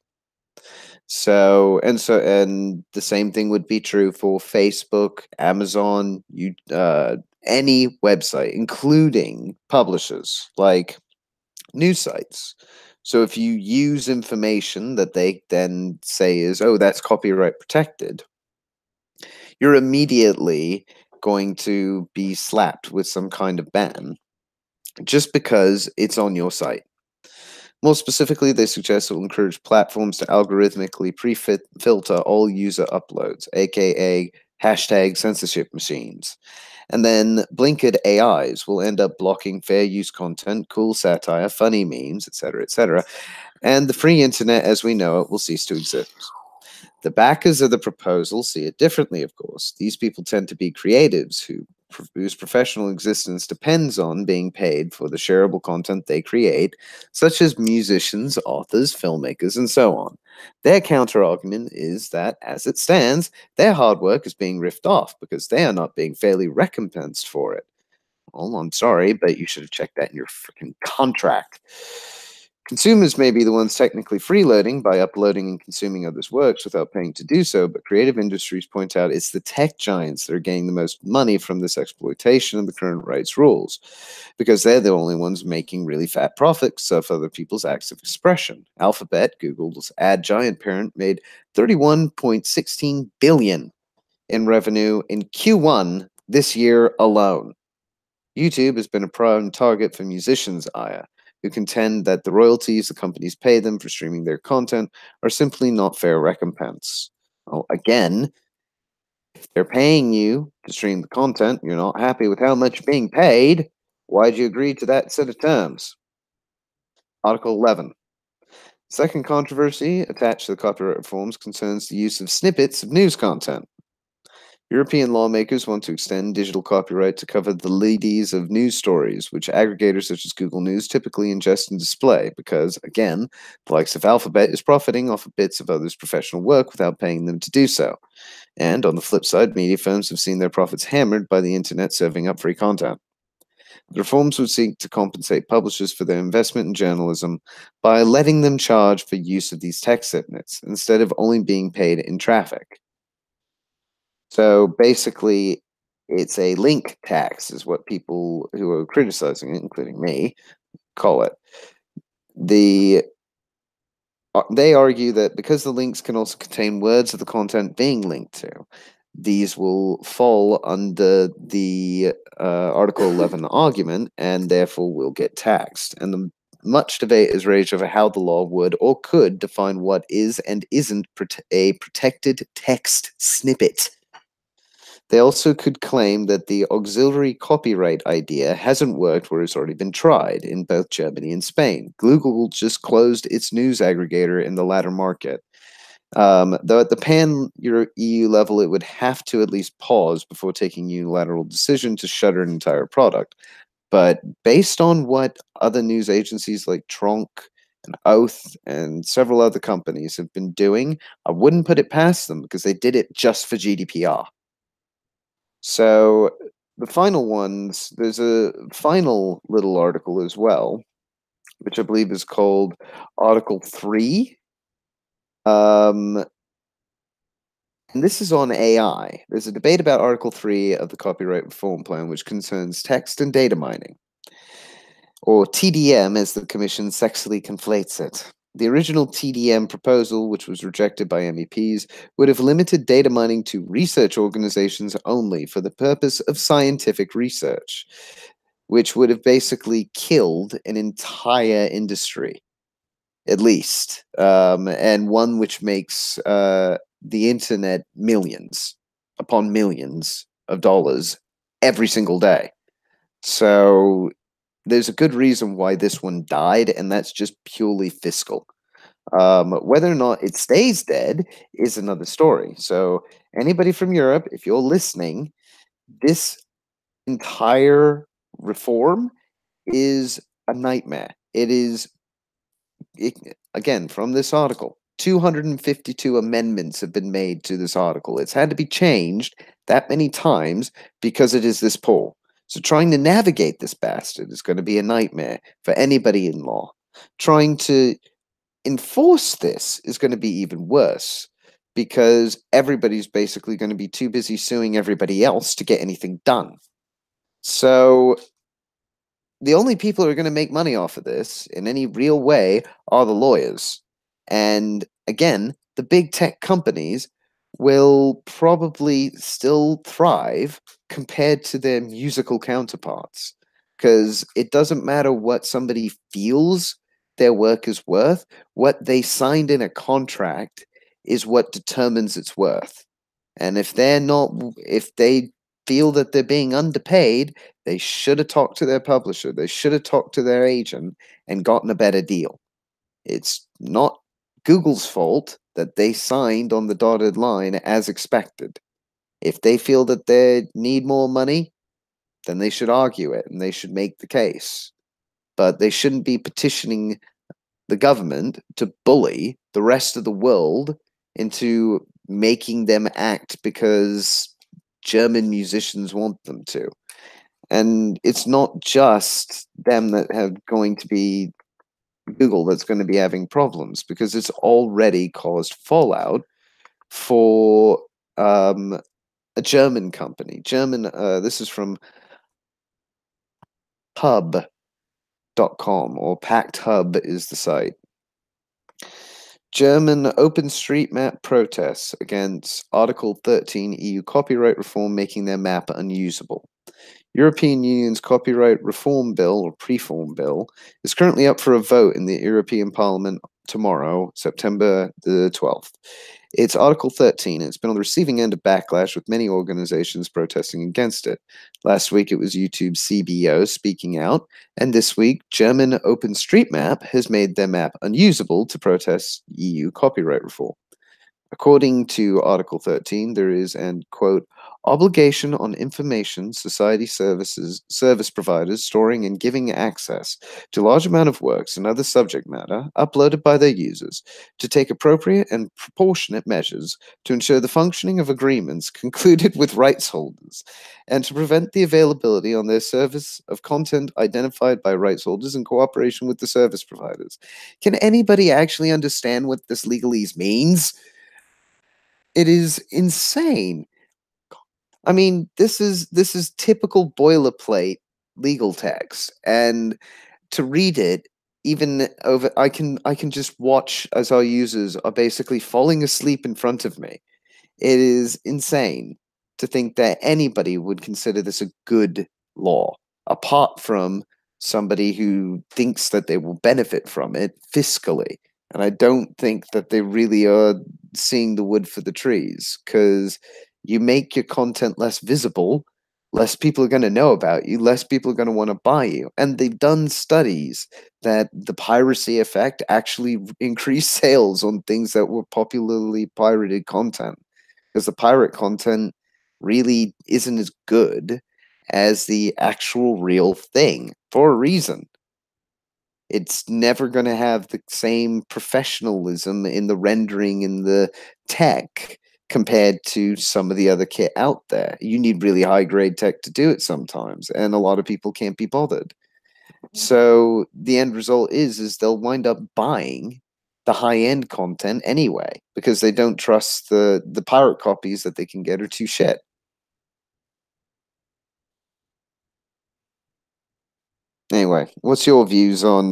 And the same thing would be true for Facebook, Amazon, any website, including publishers like news sites. So if you use information that they then say is, oh, that's copyright protected, you're immediately going to be slapped with some kind of ban just because it's on your site. More specifically, they suggest it will encourage platforms to algorithmically pre-filter all user uploads, aka hashtag censorship machines. And then blinkered AIs will end up blocking fair use content, cool satire, funny memes, etc., etc. And the free internet as we know it will cease to exist. The backers of the proposal see it differently, of course. These people tend to be creatives whose professional existence depends on being paid for the shareable content they create, such as musicians, authors, filmmakers, and so on. Their counterargument is that, as it stands, their hard work is being ripped off because they are not being fairly recompensed for it. Well, I'm sorry, but you should have checked that in your freaking contract. Consumers may be the ones technically freeloading by uploading and consuming others' works without paying to do so, but creative industries point out it's the tech giants that are getting the most money from this exploitation of the current rights rules, because they're the only ones making really fat profits off other people's acts of expression. Alphabet, Google's ad giant parent, made $31.16 billion in revenue in Q1 this year alone. YouTube has been a prime target for musicians, Aya, who contend that the royalties the companies pay them for streaming their content are simply not fair recompense. Well, again, if they're paying you to stream the content, you're not happy with how much you're being paid, why'd you agree to that set of terms? Article 11. Second controversy attached to the copyright reforms concerns the use of snippets of news content. European lawmakers want to extend digital copyright to cover the leadies of news stories, which aggregators such as Google News typically ingest and display, because, again, the likes of Alphabet is profiting off of bits of others' professional work without paying them to do so. And on the flip side, media firms have seen their profits hammered by the internet serving up free content. The reforms would seek to compensate publishers for their investment in journalism by letting them charge for use of these text snippets instead of only being paid in traffic. So basically, it's a link tax, is what people who are criticizing it, including me, call it. They argue that because the links can also contain words of the content being linked to, these will fall under the Article 11 argument and therefore will get taxed. And much debate is raged over how the law would or could define what is and isn't a protected text snippet. They also could claim that the auxiliary copyright idea hasn't worked where it's already been tried in both Germany and Spain. Google just closed its news aggregator in the latter market. Though at the pan-EU level, it would have to at least pause before taking unilateral decision to shutter an entire product. But based on what other news agencies like Tronc and Oath and several other companies have been doing, I wouldn't put it past them because they did it just for GDPR. So the final ones, there's a final little article as well, which I believe is called Article 3. And this is on AI. There's a debate about Article 3 of the Copyright Reform Plan, which concerns text and data mining, or TDM as the Commission sexily conflates it. The original TDM proposal, which was rejected by MEPs, would have limited data mining to research organizations only for the purpose of scientific research, which would have basically killed an entire industry, at least, and one which makes the internet millions upon millions of dollars every single day. So there's a good reason why this one died, and that's just purely fiscal. Whether or not it stays dead is another story. So anybody from Europe, if you're listening, this entire reform is a nightmare. It is, again, from this article, 252 amendments have been made to this article. It's had to be changed that many times because it is this poll. So trying to navigate this bastard is going to be a nightmare for anybody in law. Trying to enforce this is going to be even worse because everybody's basically going to be too busy suing everybody else to get anything done. So the only people who are going to make money off of this in any real way are the lawyers. And again, the big tech companies will probably still thrive compared to their musical counterparts. Because it doesn't matter what somebody feels their work is worth, what they signed in a contract is what determines its worth. And if they feel that they're being underpaid, they should have talked to their publisher. They should have talked to their agent and gotten a better deal. It's not Google's fault that they signed on the dotted line as expected. If they feel that they need more money, then they should argue it and they should make the case. But they shouldn't be petitioning the government to bully the rest of the world into making them act because German musicians want them to. And it's not just them that have going to be Google that's going to be having problems because it's already caused fallout for a German company. This is from hub.com or Pact Hub is the site. German OpenStreetMap protests against Article 13 EU copyright reform, making their map unusable. European Union's copyright reform bill, or preform bill, is currently up for a vote in the European Parliament tomorrow, September the 12th. It's Article 13, and it's been on the receiving end of backlash with many organizations protesting against it. Last week it was YouTube's CBO speaking out, and this week German OpenStreetMap has made their map unusable to protest EU copyright reform. According to Article 13, there is an, quote, obligation on information society service providers storing and giving access to large amount of works and other subject matter uploaded by their users to take appropriate and proportionate measures to ensure the functioning of agreements concluded with rights holders and to prevent the availability on their service of content identified by rights holders in cooperation with the service providers. Can anybody actually understand what this legalese means? It is insane. I mean, this is typical boilerplate legal text, and to read it, even over, I can just watch as our users are basically falling asleep in front of me. It is insane to think that anybody would consider this a good law, apart from somebody who thinks that they will benefit from it fiscally. And I don't think that they really are seeing the wood for the trees, because you make your content less visible, less people are going to know about you, less people are going to want to buy you. And they've done studies that the piracy effect actually increased sales on things that were popularly pirated content, because the pirate content really isn't as good as the actual real thing for a reason. It's never going to have the same professionalism in the rendering and the tech compared to some of the other kit out there. You need really high grade tech to do it sometimes, and a lot of people can't be bothered. So the end result is they'll wind up buying the high end content anyway because they don't trust the pirate copies that they can get are too shit. Anyway, what's your views on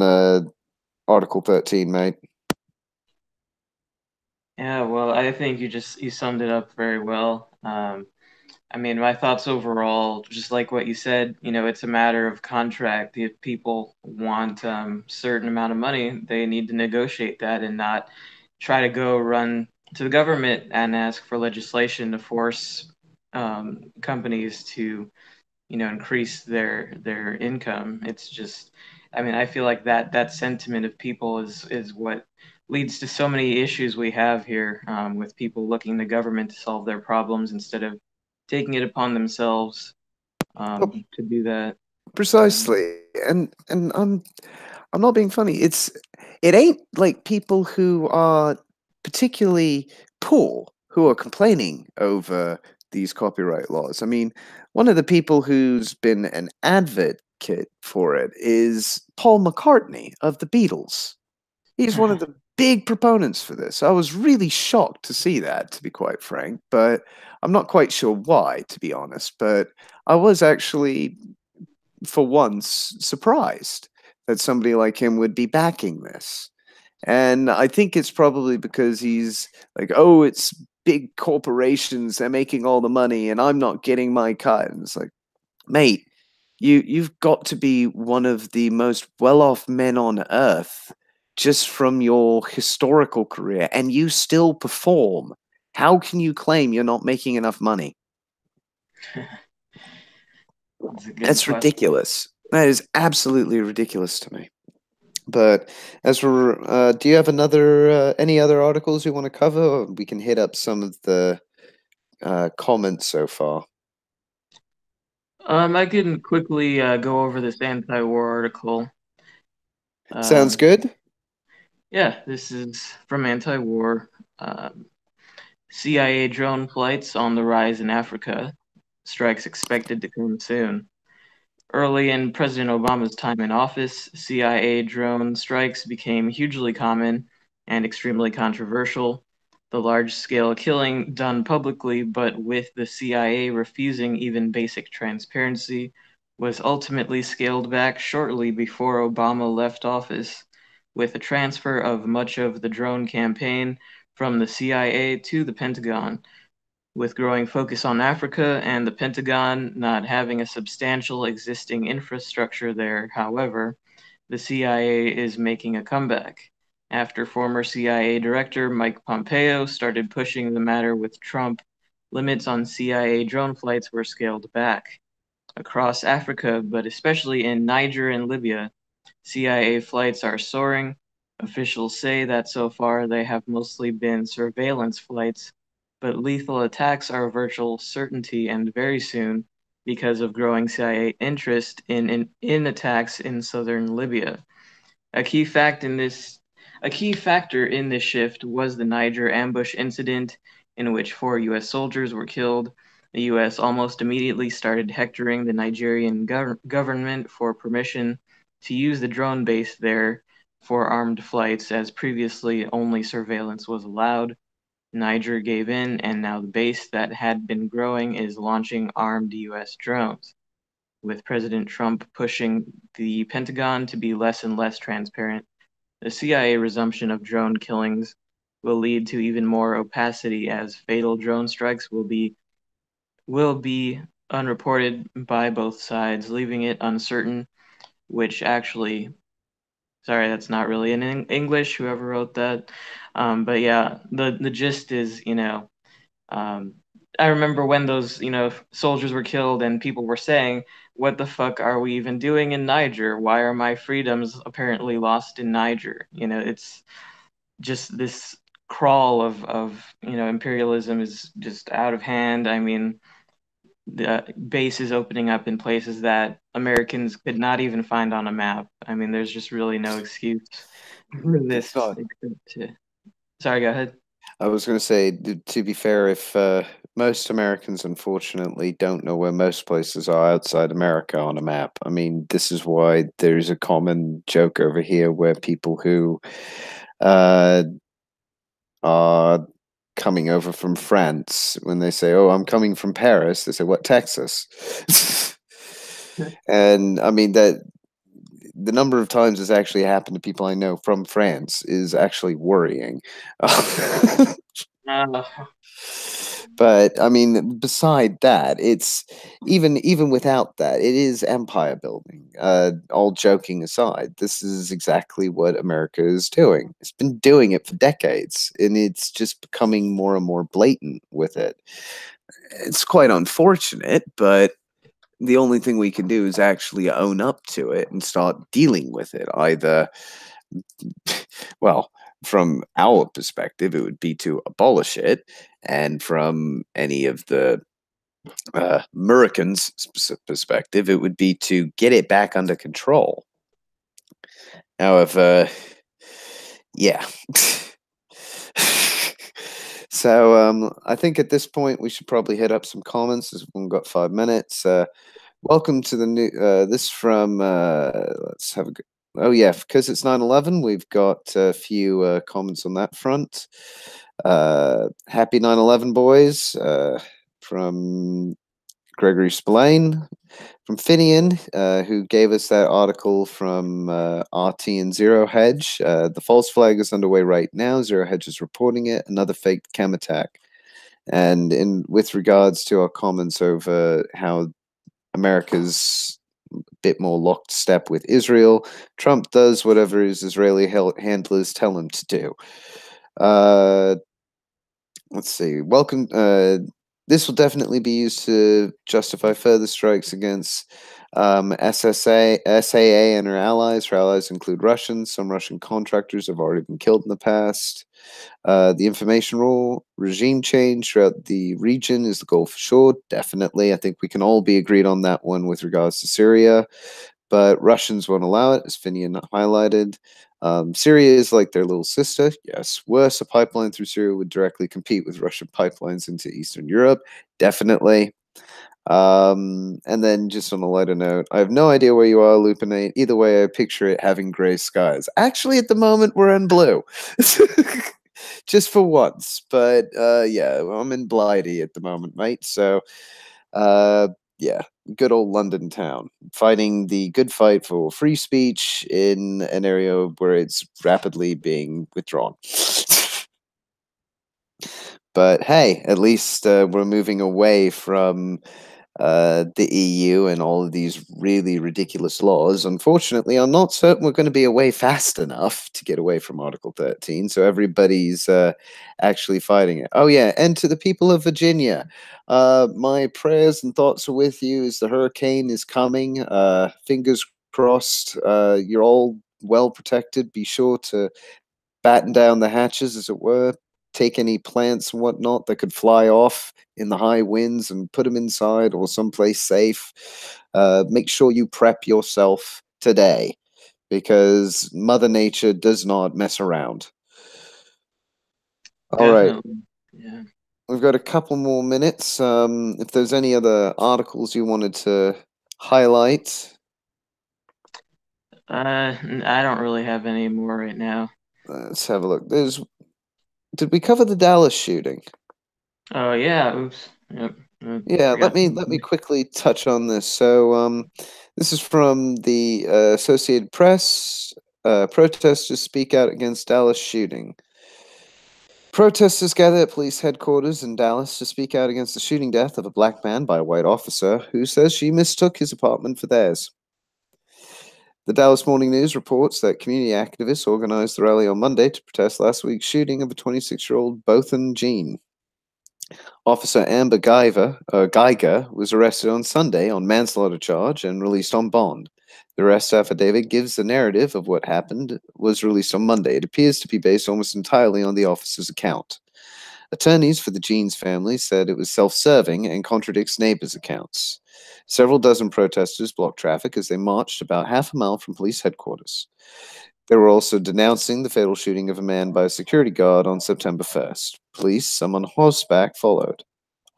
Article 13, mate? Yeah, well, I think you summed it up very well. I mean, my thoughts overall, just like what you said, it's a matter of contract. If people want certain amount of money, they need to negotiate that and not try to go run to the government and ask for legislation to force companies to, increase their income. It's just, I mean, I feel like that sentiment of people is what leads to so many issues we have here, with people looking to government to solve their problems instead of taking it upon themselves Oh, to do that. precisely. And I'm not being funny. It ain't like people who are particularly poor who are complaining over these copyright laws. I mean, one of the people who's been an advocate for it is Paul McCartney of the Beatles. He's one of the big proponents for this. I was really shocked to see that, to be quite frank, but I'm not quite sure why, to be honest. But I was actually, for once, surprised that somebody like him would be backing this. And I think it's probably because he's like, oh, it's big corporations, they're making all the money, and I'm not getting my cut. And it's like, mate, you've got to be one of the most well-off men on earth just from your historical career, and you still perform. How can you claim you're not making enough money? That's a good That's question. ridiculous. That is absolutely ridiculous to me. But as for, do you have any other articles you want to cover? Or we can hit up some of the comments so far. I can quickly go over this anti-war article. Sounds Um, good. yeah, this is from anti-war. Um, CIA drone flights on the rise in Africa. Strikes expected to come soon. Early in President Obama's time in office, CIA drone strikes became hugely common and extremely controversial. The large scale killing done publicly, but with the CIA refusing even basic transparency, was ultimately scaled back shortly before Obama left office, with a transfer of much of the drone campaign from the CIA to the Pentagon. With growing focus on Africa and the Pentagon not having a substantial existing infrastructure there, however, the CIA is making a comeback. After former CIA Director Mike Pompeo started pushing the matter with Trump, limits on CIA drone flights were scaled back. Across Africa, but especially in Niger and Libya, CIA flights are soaring. Officials say that so far they have mostly been surveillance flights, but lethal attacks are a virtual certainty, and very soon, because of growing CIA interest in attacks in southern Libya. A key fact in this a key factor in this shift was the Niger ambush incident in which 4 US soldiers were killed. The US almost immediately started hectoring the Nigerian government for permission to use the drone base there for armed flights, as previously only surveillance was allowed. Niger gave in, and now the base that had been growing is launching armed US drones, with President Trump pushing the Pentagon to be less and less transparent. The CIA resumption of drone killings will lead to even more opacity, as fatal drone strikes will be unreported by both sides, leaving it uncertain which actually, sorry, that's not really in English, whoever wrote that. But yeah, the gist is, um, I remember when those, soldiers were killed and people were saying, "What the fuck are we even doing in Niger? Why are my freedoms apparently lost in Niger?" It's just this crawl of imperialism is just out of hand. I mean, the base is opening up in places that Americans could not even find on a map. I mean, there's just really no excuse for It's this not. except to. Sorry, go ahead. I was going to say, to be fair, if most Americans unfortunately don't know where most places are outside America on a map, I mean, this is why there's a common joke over here where people who uh, are coming over from France, when they say, "Oh, I'm coming from Paris," they say, "What, Texas?" And I mean that the number of times this actually happened to people I know from France is actually worrying. Uh, But I mean, beside that, it's even without that, it is empire building. All joking aside, this is exactly what America is doing. It's been doing it for decades, and it's just becoming more and more blatant with it. It's quite unfortunate, but the only thing we can do is actually own up to it and start dealing with it. Either, well, from our perspective, it would be to abolish it, and from any of the Americans' perspective, it would be to get it back under control. However, yeah. So I think at this point we should probably hit up some comments as we've got 5 minutes. Welcome to the new. This from. Let's have a good. Oh yeah, because it's 9/11, we've got a few comments on that front. Happy 9/11, boys. From Gregory Spillane, from Finian, who gave us that article from RT and Zero Hedge. The false flag is underway right now. Zero Hedge is reporting it. Another fake cam attack. And in with regards to our comments over how America's a bit more locked step with Israel, Trump does whatever his Israeli handlers tell him to do. Uh, let's see. Welcome. This will definitely be used to justify further strikes against SAA and her allies. Her allies include Russians. Some Russian contractors have already been killed in the past. The information rule regime change throughout the region is the goal for sure. Definitely. I think we can all be agreed on that one with regards to Syria, but Russians won't allow it, as Finian highlighted. Syria is like their little sister. Yes, worse, a pipeline through Syria would directly compete with Russian pipelines into Eastern Europe. Definitely. And then just on a lighter note, I have no idea where you are, Lupinate. Either way, I picture it having gray skies. Actually, at the moment, we're in blue. Just for once. But yeah, I'm in Blighty at the moment, mate. So yeah, good old London town, fighting the good fight for free speech in an area where it's rapidly being withdrawn. But hey, at least we're moving away from the EU and all of these really ridiculous laws. Unfortunately, I'm not certain we're going to be away fast enough to get away from Article 13. So everybody's actually fighting it. Oh, yeah. And to the people of Virginia, my prayers and thoughts are with you as the hurricane is coming. Fingers crossed, you're all well protected. Be sure to batten down the hatches, as it were, take any plants and whatnot that could fly off in the high winds and put them inside or someplace safe. Make sure you prep yourself today because Mother Nature does not mess around. All right. Definitely. Yeah. We've got a couple more minutes. If there's any other articles you wanted to highlight, I don't really have any more right now. let's have a look. Did we cover the Dallas shooting? Oh yeah. Oops. Yep. Yeah, let Forgot. me quickly touch on this. So, this is from the Associated Press. Protesters speak out against Dallas shooting. Protesters gather at police headquarters in Dallas to speak out against the shooting death of a black man by a white officer who says she mistook his apartment for theirs. The Dallas Morning News reports that community activists organized the rally on Monday to protest last week's shooting of a 26-year-old Botham Jean. Officer Amber Geiger was arrested on Sunday on manslaughter charge and released on bond. The arrest affidavit gives the narrative of what happened was released on Monday. It appears to be based almost entirely on the officer's account. Attorneys for the Jeans family said it was self-serving and contradicts neighbors' accounts. Several dozen protesters blocked traffic as they marched about half a mile from police headquarters. They were also denouncing the fatal shooting of a man by a security guard on September 1st. Police, some on horseback, followed.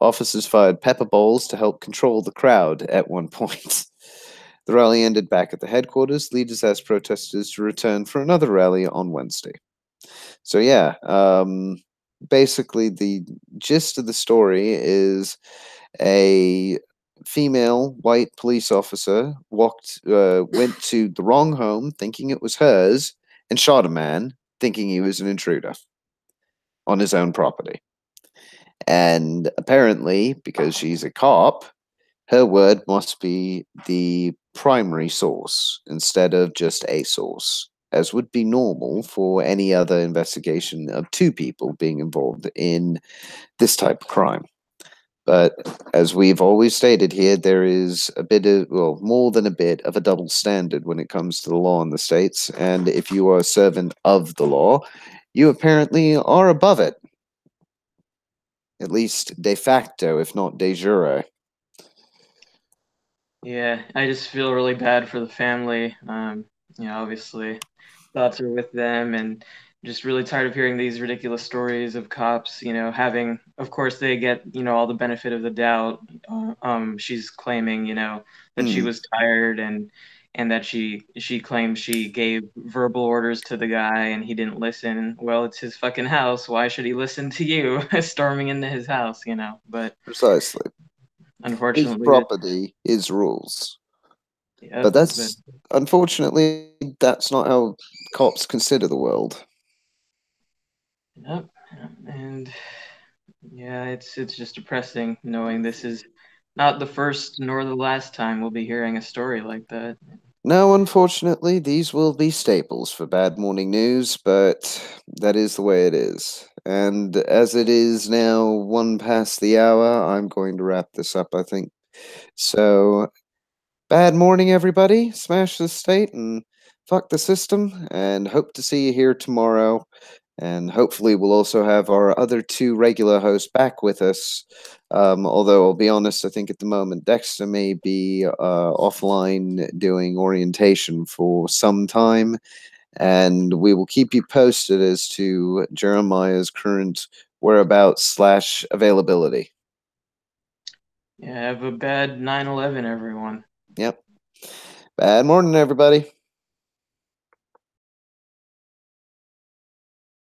Officers fired pepper balls to help control the crowd at one point. The rally ended back at the headquarters. Leaders asked protesters to return for another rally on Wednesday. So, yeah, basically, the gist of the story is a female white police officer went to the wrong home thinking it was hers and shot a man thinking he was an intruder on his own property. And apparently, because she's a cop, her word must be the primary source instead of just a source, as would be normal for any other investigation of two people being involved in this type of crime. But as we've always stated here, there is a bit of, well, more than a bit of a double standard when it comes to the law in the States. And if you are a servant of the law, you apparently are above it, at least de facto, if not de jure. Yeah. I just feel really bad for the family. Obviously thoughts are with them, and just really tired of hearing these ridiculous stories of cops, having, of course, they get, all the benefit of the doubt. She's claiming, that she Mm. was tired and that she claims she gave verbal orders to the guy and he didn't listen. Well, it's his fucking house. Why should he listen to you storming into his house, But Precisely. His unfortunately, property, his rules. But yep, but that's unfortunately that's not how cops consider the world. yep, and yeah, it's just depressing knowing this is not the first nor the last time we'll be hearing a story like that. No, unfortunately, these will be staples for bad morning news, but that is the way it is. And as it is now one past the hour, I'm going to wrap this up, I think. So, bad morning, everybody. Smash the state and fuck the system, and hope to see you here tomorrow. And hopefully, we'll also have our other two regular hosts back with us. Although I'll be honest, I think at the moment Dexter may be offline doing orientation for some time, and we will keep you posted as to Jeremiah's current whereabouts slash availability. Yeah, have a bad 9/11, everyone. Yep. Bad morning, everybody.